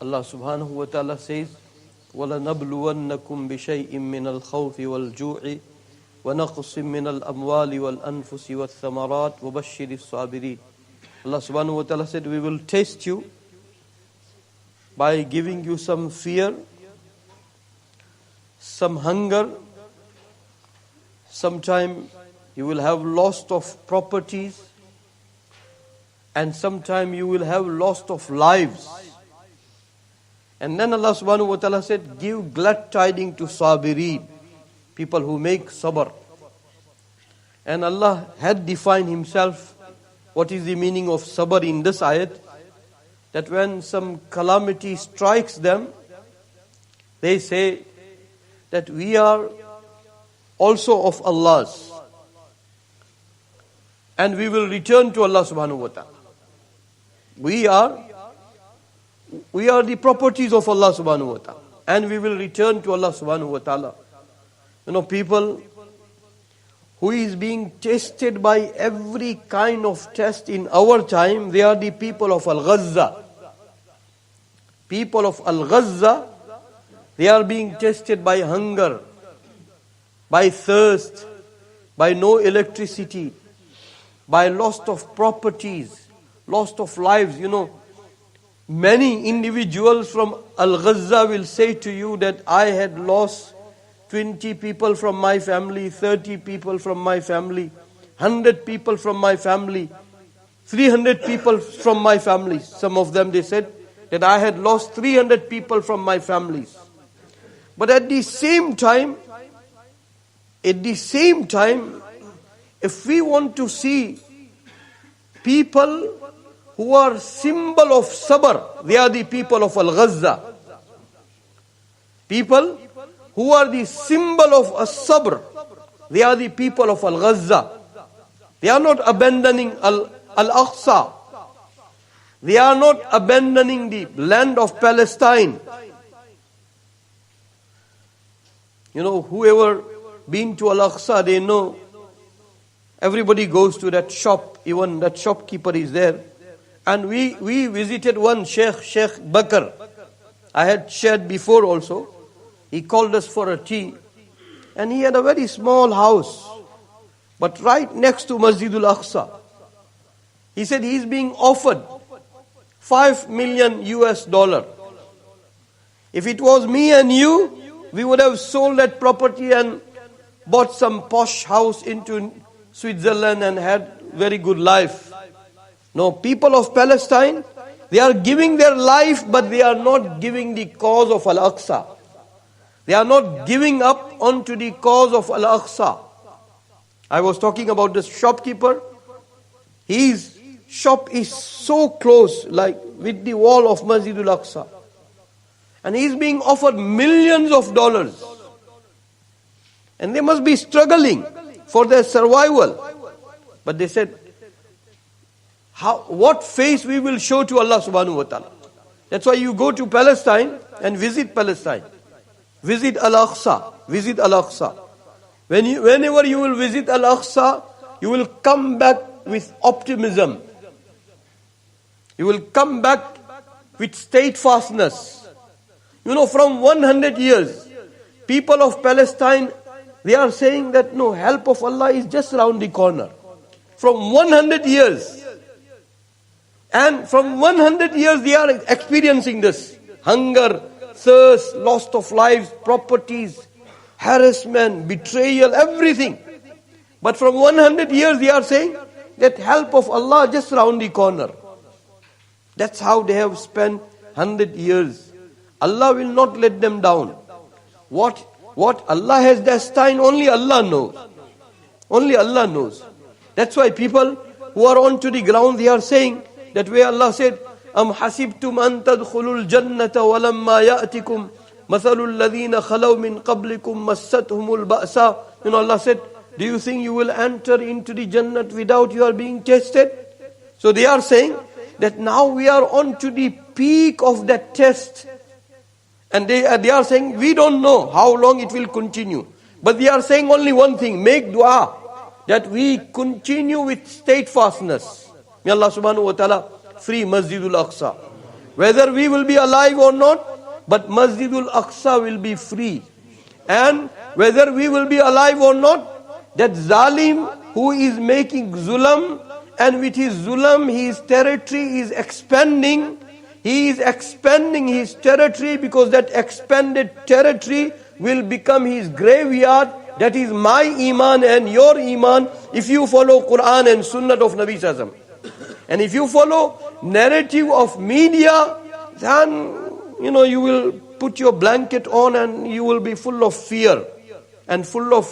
Allah subhanahu wa ta'ala says, وَلَنَبْلُوَنَّكُمْ بِشَيْءٍ مِّنَ الْخَوْفِ وَالْجُوعِ وَنَقْصٍ مِّنَ الْأَمْوَالِ وَالْأَنفُسِ وَالثَّمَرَاتِ وَبَشِّرِ الصَّابِرِينَ. Allah subhanahu wa ta'ala said, we will test you by giving you some fear, some hunger, sometime you will have loss of properties, and sometime you will have loss of lives. And then Allah subhanahu wa ta'ala said, give glad tidings to sabirin, people who make sabr. And Allah had defined Himself, what is the meaning of sabr in this ayat, that when some calamity strikes them, they say that we are also of Allah's, and we will return to Allah subhanahu wa ta'ala. We are the properties of Allah subhanahu wa ta'ala, and we will return to Allah subhanahu wa ta'ala. People who is being tested by every kind of test in our time, they are the people of Al-Ghazza. People of Al-Ghazza, they are being tested by hunger, by thirst, by no electricity, by loss of properties, loss of lives. Many individuals from Al-Ghazza will say to you that I had lost 20 people from my family, 30 people from my family, 100 people from my family, 300 people from my family. Some of them, they said that I had lost 300 people from my families. But at the same time, if we want to see people who are symbol of sabr, they are the people of Al-Ghazza. People who are the symbol of as-sabr, they are the people of Al-Ghazza. They are not abandoning Al-Aqsa. They are not abandoning the land of Palestine. Whoever been to Al-Aqsa, they know everybody goes to that shop, even that shopkeeper is there. And we visited one Sheikh Bakr. I had shared before also. He called us for a tea. And he had a very small house, but right next to Masjidul Aqsa. He said he's being offered $5 million. If it was me and you, we would have sold that property and bought some posh house into Switzerland and had very good life. No, people of Palestine, they are giving their life, but they are not giving the cause of Al-Aqsa. They are not giving up onto the cause of Al-Aqsa. I was talking about the shopkeeper. His shop is so close, like with the wall of Masjidul Aqsa. And he's being offered millions of dollars. And they must be struggling for their survival. But they said, what face we will show to Allah subhanahu wa ta'ala? That's why you go to Palestine and visit Palestine. Visit Al-Aqsa. Visit Al-Aqsa. Whenever you will visit Al-Aqsa, you will come back with optimism. You will come back with steadfastness. From 100 years, people of Palestine, they are saying that no, help of Allah is just around the corner. From 100 years. And from 100 years they are experiencing this. Hunger, thirst, loss of lives, properties, harassment, betrayal, everything. But from 100 years they are saying that help of Allah just around the corner. That's how they have spent 100 years. Allah will not let them down. What Allah has destined, only Allah knows. Only Allah knows. That's why people who are onto the ground, they are saying that way Allah said, Am hasibtum an tadkhulul jannata walamma ya'tikum mathalul ladhina khalaw min qablikum massathumul ba'sa. Allah said, do you think you will enter into the Jannat without you are being tested? So they are saying that now we are on to the peak of that test. And they are saying, we don't know how long it will continue. But they are saying only one thing, make dua, that we continue with steadfastness. May Allah subhanahu wa ta'ala free Masjidul Aqsa. whether we will be alive or not, but Masjidul Aqsa will be free. And whether we will be alive or not, that zalim who is making zulam, and with his zulam his territory is expanding. He is expanding his territory because that expanded territory will become his graveyard. That is my iman and your iman if you follow Quran and Sunnah of Nabi Sallallahu Alaihi Wasallam. And if you follow narrative of media, then you will put your blanket on and you will be full of fear and full of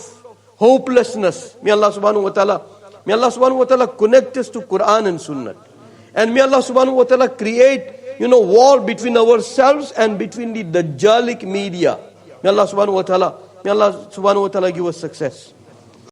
hopelessness. May Allah subhanahu wa ta'ala connect us to Quran and Sunnah. And may Allah subhanahu wa ta'ala create wall between ourselves and between the Dajjalic media. May Allah subhanahu wa ta'ala give us success.